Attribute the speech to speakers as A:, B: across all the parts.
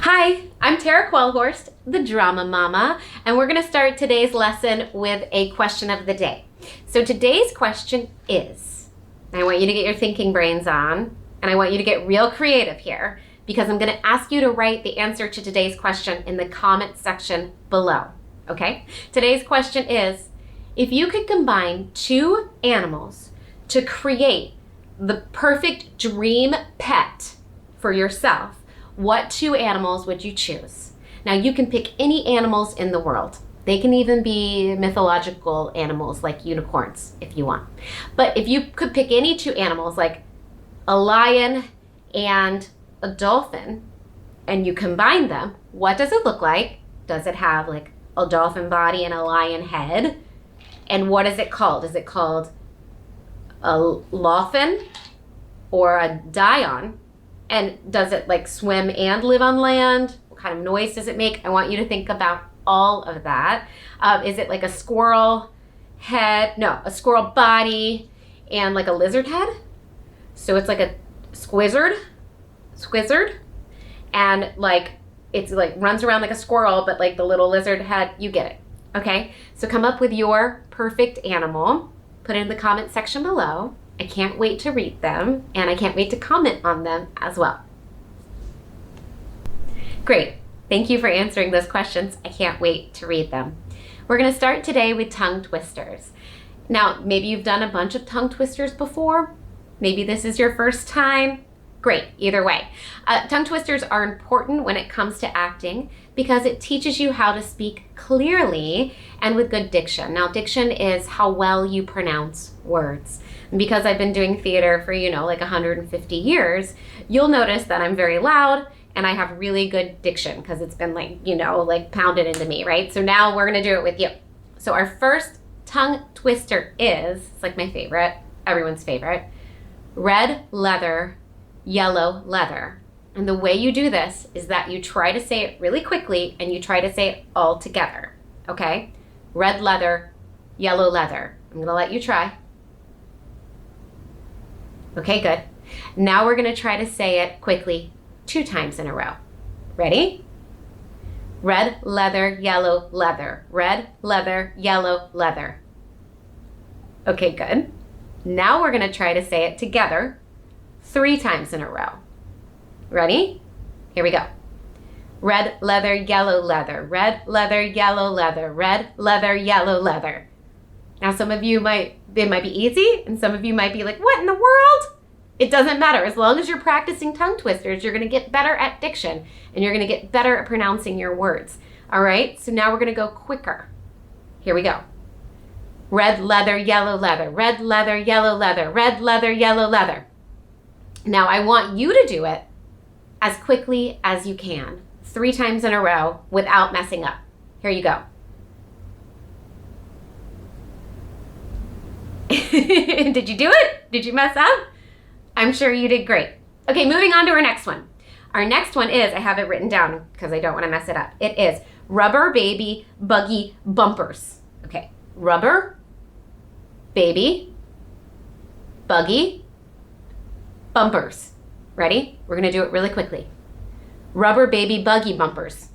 A: Hi, I'm Tara Quellhorst, the Drama Mama, and we're going to start today's lesson with a question of the day. So today's question is, I want you to get your thinking brains on, and I want you to get real creative here, because I'm going to ask you to write the answer to today's question in the comment section below, okay? Today's question is, if you could combine two animals to create the perfect dream pet for yourself, what two animals would you choose? Now you can pick any animals in the world. They can even be mythological animals like unicorns if you want. But if you could pick any two animals like a lion and a dolphin and you combine them, what does it look like? Does it have like a dolphin body and a lion head? And what is it called? Is it called a lofin or a dion? And does it like swim and live on land? What kind of noise does it make? I want you to think about all of that. Is it like a squirrel head? No, a squirrel body and like a lizard head. So it's like a squizzard. And like, it's like runs around like a squirrel, but like the little lizard head, you get it. Okay, so come up with your perfect animal. Put it in the comment section below. I can't wait to read them, and I can't wait to comment on them as well. Great. Thank you for answering those questions. I can't wait to read them. We're going to start today with tongue twisters. Now, maybe you've done a bunch of tongue twisters before. Maybe this is your first time. Great, either way. Tongue twisters are important when it comes to acting because it teaches you how to speak clearly and with good diction. Now, diction is how well you pronounce words. And because I've been doing theater for, like 150 years, you'll notice that I'm very loud and I have really good diction because it's been like pounded into me, right? So now we're gonna do it with you. So our first tongue twister it's like my favorite, everyone's favorite, red leather, yellow leather. And the way you do this is that you try to say it really quickly and you try to say it all together, okay? Red leather, yellow leather. I'm gonna let you try. Okay, good. Now we're gonna try to say it quickly 2 times in a row. Ready? Red leather, yellow leather. Red leather, yellow leather. Okay, good. Now we're gonna try to say it together 3 times in a row. Ready? Here we go. Red leather, yellow leather. Red leather, yellow leather. Red leather, yellow leather. Now some of you it might be easy, and some of you might be like, what in the world? It doesn't matter. As long as you're practicing tongue twisters, you're gonna get better at diction, and you're gonna get better at pronouncing your words. All right, so now we're gonna go quicker. Here we go. Red leather, yellow leather. Red leather, yellow leather. Red leather, yellow leather. Now I want you to do it as quickly as you can, 3 times in a row without messing up. Here you go. Did you do it? Did you mess up? I'm sure you did great. Okay, moving on to our next one. Our next one is, I have it written down because I don't want to mess it up. It is rubber baby buggy bumpers. Okay, rubber baby buggy bumpers. Ready? We're gonna do it really quickly. Rubber baby buggy bumpers.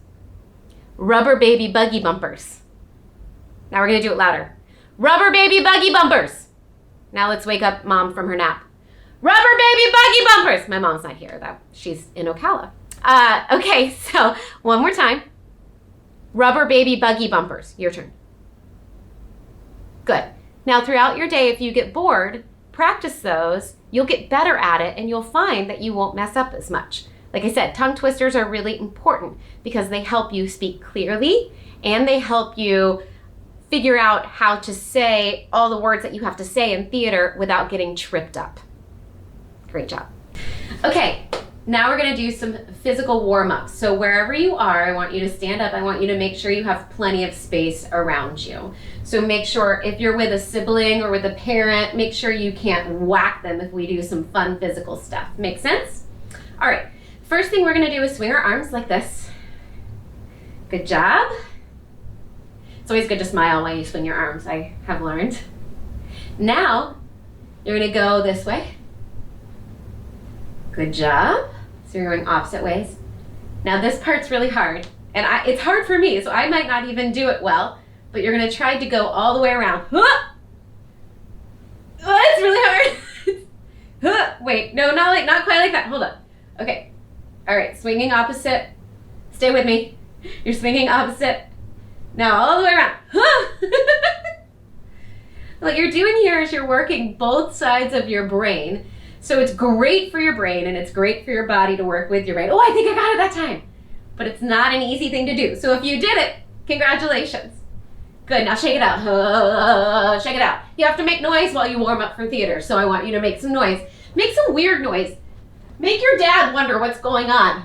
A: Rubber baby buggy bumpers. Now we're gonna do it louder. Rubber baby buggy bumpers. Now let's wake up mom from her nap. Rubber baby buggy bumpers. My mom's not here though. She's in Ocala. Okay, so one more time. Rubber baby buggy bumpers. Your turn. Good. Now throughout your day, if you get bored, practice those. You'll get better at it and you'll find that you won't mess up as much. Like I said, tongue twisters are really important because they help you speak clearly and they help you figure out how to say all the words that you have to say in theater without getting tripped up. Great job. Okay, now we're gonna do some physical warm-ups. So wherever you are, I want you to stand up. I want you to make sure you have plenty of space around you. So make sure if you're with a sibling or with a parent, make sure you can't whack them if we do some fun physical stuff. Make sense? All right, first thing we're gonna do is swing our arms like this. Good job. It's always good to smile while you swing your arms, I have learned. Now, you're gonna go this way. Good job. So you're going opposite ways. Now this part's really hard, and it's hard for me, so I might not even do it well, but you're gonna try to go all the way around. Oh, it's really hard. Wait, no, not quite like that. Hold on. Okay. All right, swinging opposite. Stay with me. You're swinging opposite. Now all the way around. What you're doing here is you're working both sides of your brain. So it's great for your brain and it's great for your body to work with your brain. Oh, I think I got it that time. But it's not an easy thing to do. So if you did it, congratulations. Good, now shake it out. Shake it out. You have to make noise while you warm up for theater. So I want you to make some noise. Make some weird noise. Make your dad wonder what's going on.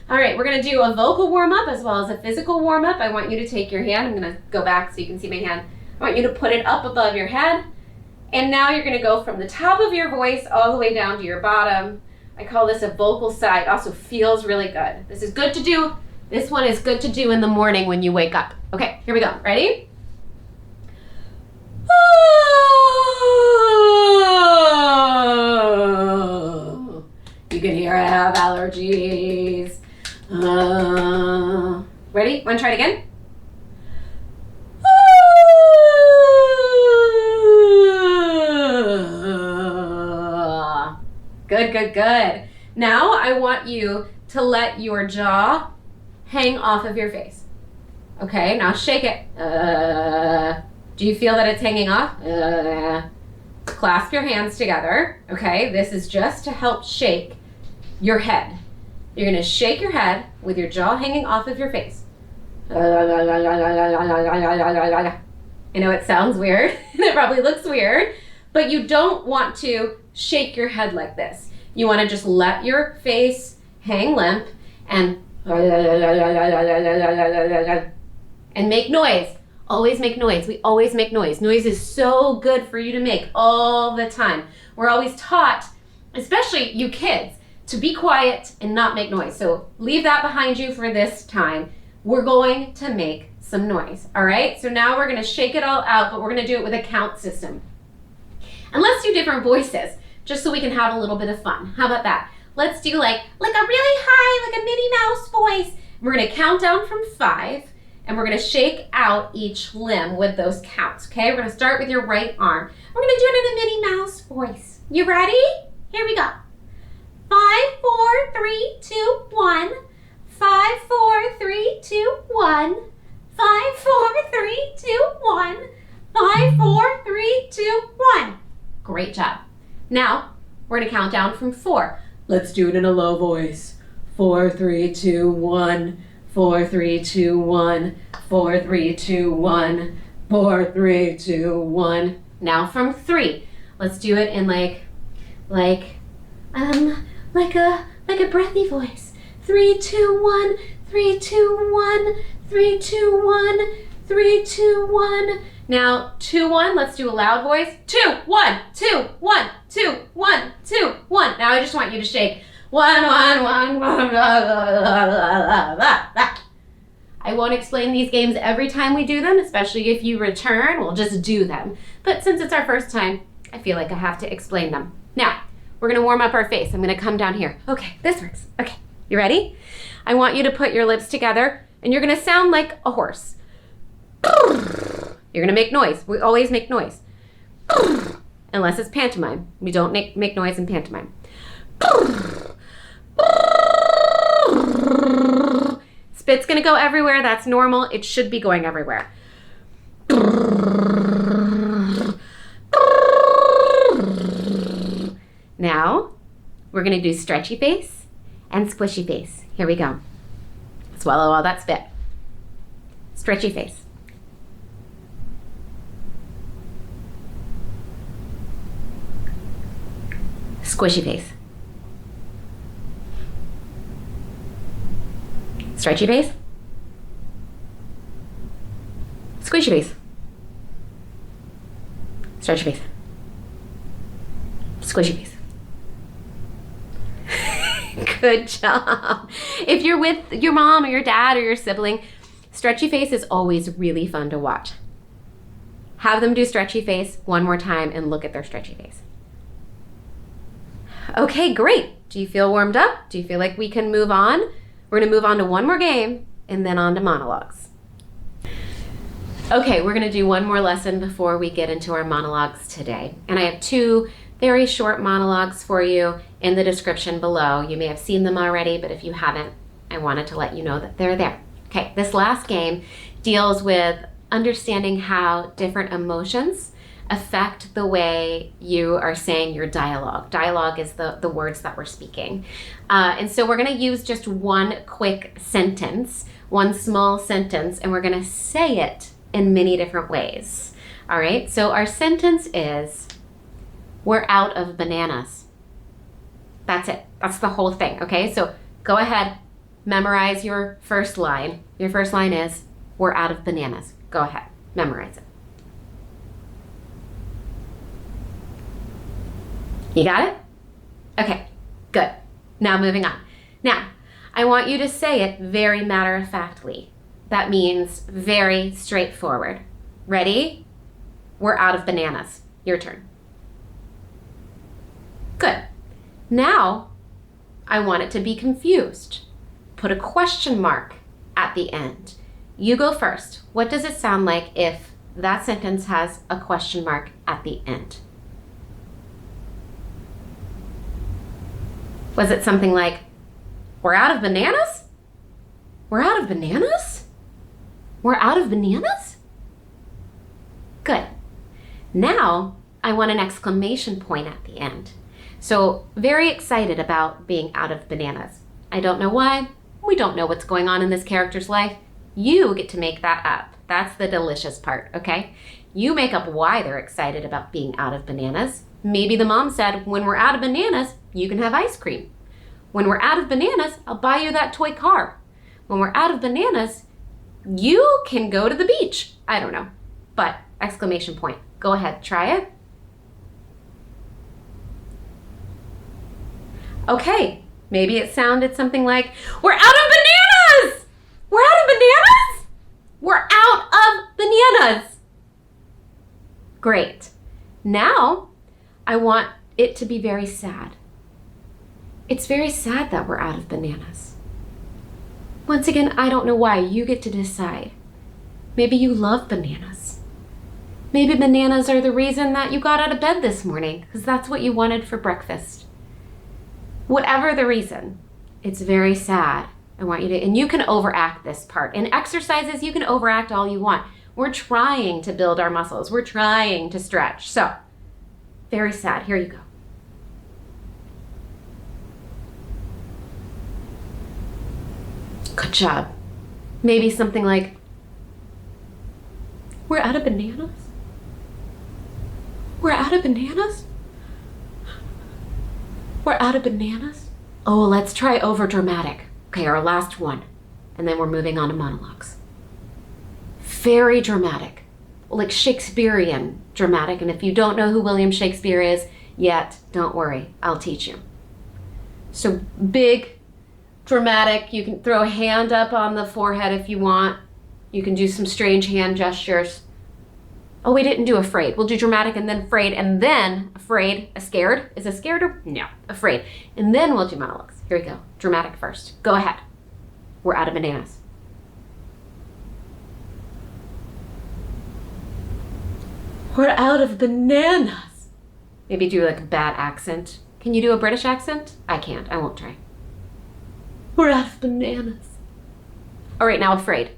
A: All right, we're gonna do a vocal warm-up as well as a physical warm-up. I want you to take your hand. I'm gonna go back so you can see my hand. I want you to put it up above your head. And now you're gonna go from the top of your voice all the way down to your bottom. I call this a vocal sigh. It also feels really good. This is good to do. This one is good to do in the morning when you wake up. Okay, here we go. Ready? You can hear I have allergies. Ready? Want to try it again? Good, good, good. Now I want you to let your jaw hang off of your face. Okay, now shake it. Do you feel that it's hanging off? Clasp your hands together. Okay, this is just to help shake your head. You're gonna shake your head with your jaw hanging off of your face. I know it sounds weird, and it probably looks weird, but you don't want to shake your head like this. You wanna just let your face hang limp and make noise. Always make noise. We always make noise. Noise is so good for you to make all the time. We're always taught, especially you kids, to be quiet and not make noise. So leave that behind you for this time. We're going to make some noise, all right? So now we're gonna shake it all out, but we're gonna do it with a count system. And let's do different voices, just so we can have a little bit of fun. How about that? Let's do like a really high, like a Minnie Mouse voice. We're gonna count down from 5, and we're gonna shake out each limb with those counts, okay? We're gonna start with your right arm. We're gonna do it in a Minnie Mouse voice. You ready? Here we go. 5, 4, 3, 2, 1. 5, 4, 3, 2, 1. 5, 4, 3, 2, 1. 5, 4, 3, 2, 1. Great job. Now, we're gonna count down from 4. Let's do it in a low voice. 4, 3, 2, 1. 4, 3, 2, 1. 4, 3, 2, 1. 4, 3, 2, 1. Now from 3. Let's do it in like a breathy voice. 3, 2, 1. 3, 2, 1. 3, 2, 1. 3, 2, 1. Now 2, 1. Let's do a loud voice. 2, 1. 2, 1. 2, 1. 2, 1. Now I just want you to shake. 1, 1, 1, 1. I won't explain these games every time we do them, especially if you return. We'll just do them. But since it's our first time, I feel like I have to explain them. Now, we're gonna warm up our face. I'm gonna come down here. Okay, this works. Okay, you ready? I want you to put your lips together and you're gonna sound like a horse. You're gonna make noise. We always make noise. Unless it's pantomime. We don't make noise in pantomime. Spit's gonna go everywhere. That's normal. It should be going everywhere. Now, we're gonna do stretchy face and squishy face. Here we go. Swallow all that spit. Stretchy face. Squishy face. Stretchy face. Squishy face. Stretchy face. Squishy face. Good job. If you're with your mom or your dad or your sibling, stretchy face is always really fun to watch. Have them do stretchy face one more time and look at their stretchy face. Okay, great. Do you feel warmed up? Do you feel like we can move on? We're gonna move on to one more game and then on to monologues. Okay, we're gonna do one more lesson before we get into our monologues today. And I have two very short monologues for you in the description below. You may have seen them already, but if you haven't, I wanted to let you know that they're there. Okay, this last game deals with understanding how different emotions affect the way you are saying your dialogue. Dialogue is the words that we're speaking. And so we're gonna use just one quick sentence, one small sentence, and we're gonna say it in many different ways. All right, so our sentence is, we're out of bananas. That's it, that's the whole thing, okay? So go ahead, memorize your first line. Your first line is, we're out of bananas. Go ahead, memorize it. You got it? Okay, good. Now moving on. Now, I want you to say it very matter-of-factly. That means very straightforward. Ready? We're out of bananas. Your turn. Good. Now, I want it to be confused. Put a question mark at the end. You go first. What does it sound like if that sentence has a question mark at the end? Was it something like, we're out of bananas? We're out of bananas? We're out of bananas? Good. Now, I want an exclamation point at the end. So, very excited about being out of bananas. I don't know why. We don't know what's going on in this character's life. You get to make that up. That's the delicious part, okay? You make up why they're excited about being out of bananas. Maybe the mom said, when we're out of bananas, you can have ice cream. When we're out of bananas, I'll buy you that toy car. When we're out of bananas, you can go to the beach. I don't know, but exclamation point. Go ahead, try it. Okay, maybe it sounded something like, we're out of bananas! We're out of bananas? We're out of bananas. Great. Now, I want it to be very sad. It's very sad that we're out of bananas. Once again, I don't know why. You get to decide. Maybe you love bananas. Maybe bananas are the reason that you got out of bed this morning, because that's what you wanted for breakfast. Whatever the reason, it's very sad. I want you to, and you can overact this part. In exercises, you can overact all you want. We're trying to build our muscles. We're trying to stretch. So, very sad. Here you go. Good job. Maybe something like, we're out of bananas? We're out of bananas? We're out of bananas? Oh, let's try over dramatic. Okay, our last one. And then we're moving on to monologues. Very dramatic. Like Shakespearean dramatic. And if you don't know who William Shakespeare is yet, don't worry. I'll teach you. So big, dramatic. You can throw a hand up on the forehead if you want. You can do some strange hand gestures. Oh, we didn't do afraid. We'll do dramatic and then afraid and then afraid. Scared? Is it scared or? No, afraid. And then we'll do monologues. Here we go. Dramatic first. Go ahead. We're out of bananas. We're out of bananas. Maybe do like a bad accent. Can you do a British accent? I can't. I won't try. We're out of bananas. All right, now afraid.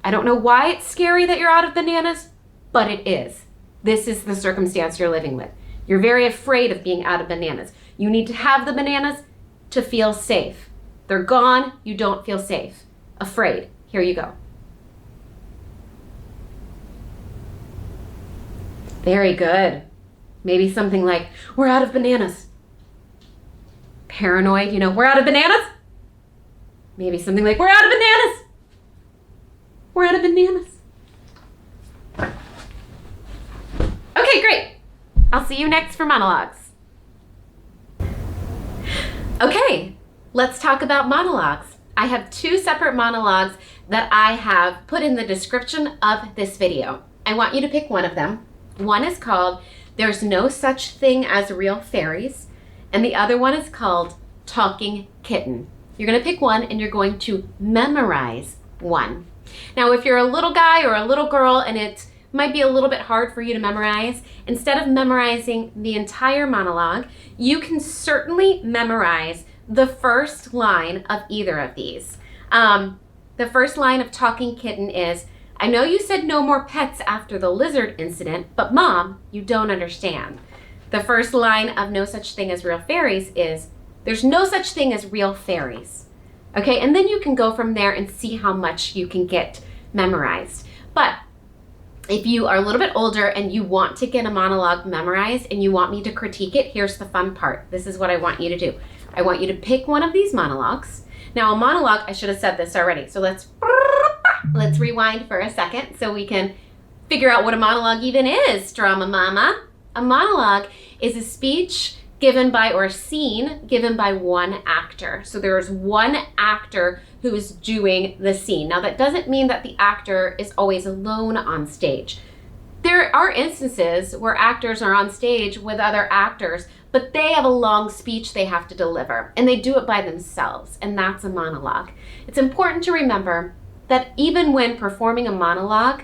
A: I don't know why it's scary that you're out of bananas, but it is. This is the circumstance you're living with. You're very afraid of being out of bananas. You need to have the bananas to feel safe. They're gone, you don't feel safe. Afraid. Here you go. Very good. Maybe something like, we're out of bananas. Paranoid, we're out of bananas. Maybe something like, we're out of bananas. We're out of bananas. Okay, great. I'll see you next for monologues. Okay, let's talk about monologues. I have 2 separate monologues that I have put in the description of this video. I want you to pick one of them. One is called, There's No Such Thing as Real Fairies, and the other one is called Talking Kitten. You're going to pick one and you're going to memorize one. Now, if you're a little guy or a little girl and it might be a little bit hard for you to memorize, instead of memorizing the entire monologue, you can certainly memorize the first line of either of these. The first line of Talking Kitten is, I know you said no more pets after the lizard incident, but Mom, you don't understand. The first line of No Such Thing as Real Fairies is, there's no such thing as real fairies. Okay, and then you can go from there and see how much you can get memorized. But if you are a little bit older and you want to get a monologue memorized and you want me to critique it, here's the fun part. This is what I want you to do. I want you to pick one of these monologues. Now, a monologue, I should have said this already, so let's rewind for a second so we can figure out what a monologue even is, Drama Mama. A monologue is a speech given by, or a scene given by one actor. So there is one actor who is doing the scene. Now, that doesn't mean that the actor is always alone on stage. There are instances where actors are on stage with other actors, but they have a long speech they have to deliver, and they do it by themselves, and that's a monologue. It's important to remember that even when performing a monologue,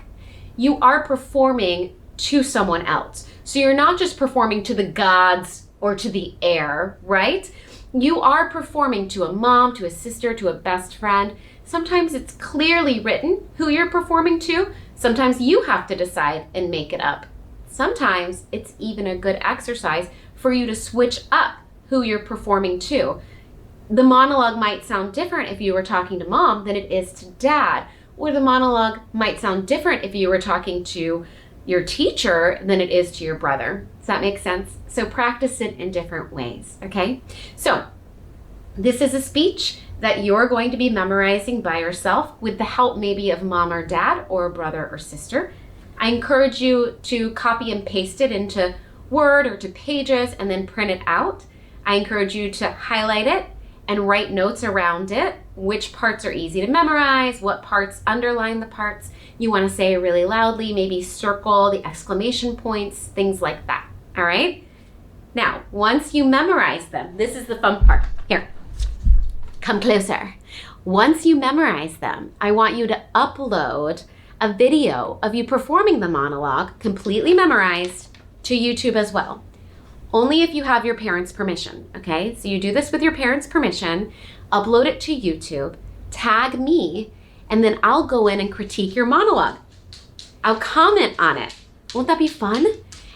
A: you are performing to someone else. So you're not just performing to the gods or to the air, right? You are performing to a mom, to a sister, to a best friend. Sometimes it's clearly written who you're performing to. Sometimes you have to decide and make it up. Sometimes it's even a good exercise for you to switch up who you're performing to. The monologue might sound different if you were talking to mom than it is to dad, or the monologue might sound different if you were talking to your teacher than it is to your brother. Does that make sense? So practice it in different ways, okay? So this is a speech that you're going to be memorizing by yourself with the help maybe of mom or dad or brother or sister. I encourage you to copy and paste it into Word or to Pages and then print it out. I encourage you to highlight it and write notes around it, which parts are easy to memorize, what parts underline the parts you want to say really loudly, maybe circle the exclamation points, things like that, all right? Now, once you memorize them, this is the fun part. Here, come closer. Once you memorize them, I want you to upload a video of you performing the monologue, completely memorized, to YouTube as well. Only if you have your parents' permission, okay? So you do this with your parents' permission, upload it to YouTube, tag me, and then I'll go in and critique your monologue. I'll comment on it. Won't that be fun?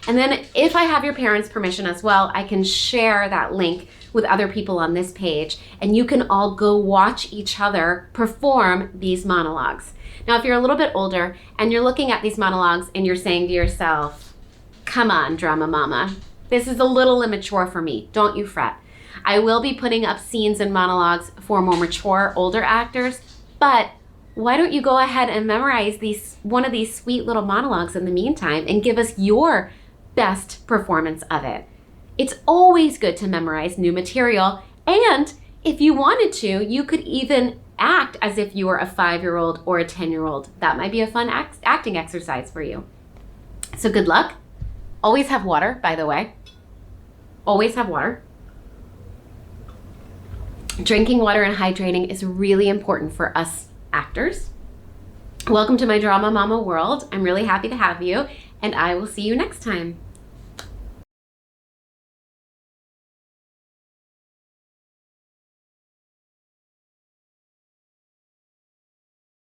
A: And then if I have your parents' permission as well, I can share that link with other people on this page, and you can all go watch each other perform these monologues. Now, if you're a little bit older and you're looking at these monologues and you're saying to yourself, come on, Drama Mama, this is a little immature for me. Don't you fret. I will be putting up scenes and monologues for more mature, older actors, but why don't you go ahead and memorize one of these sweet little monologues in the meantime and give us your best performance of it. It's always good to memorize new material, and if you wanted to, you could even act as if you were a 5-year-old or a 10-year-old. That might be a fun acting exercise for you. So good luck. Always have water, by the way. Always have water. Drinking water and hydrating is really important for us actors. Welcome to my Drama Mama world. I'm really happy to have you, and I will see you next time.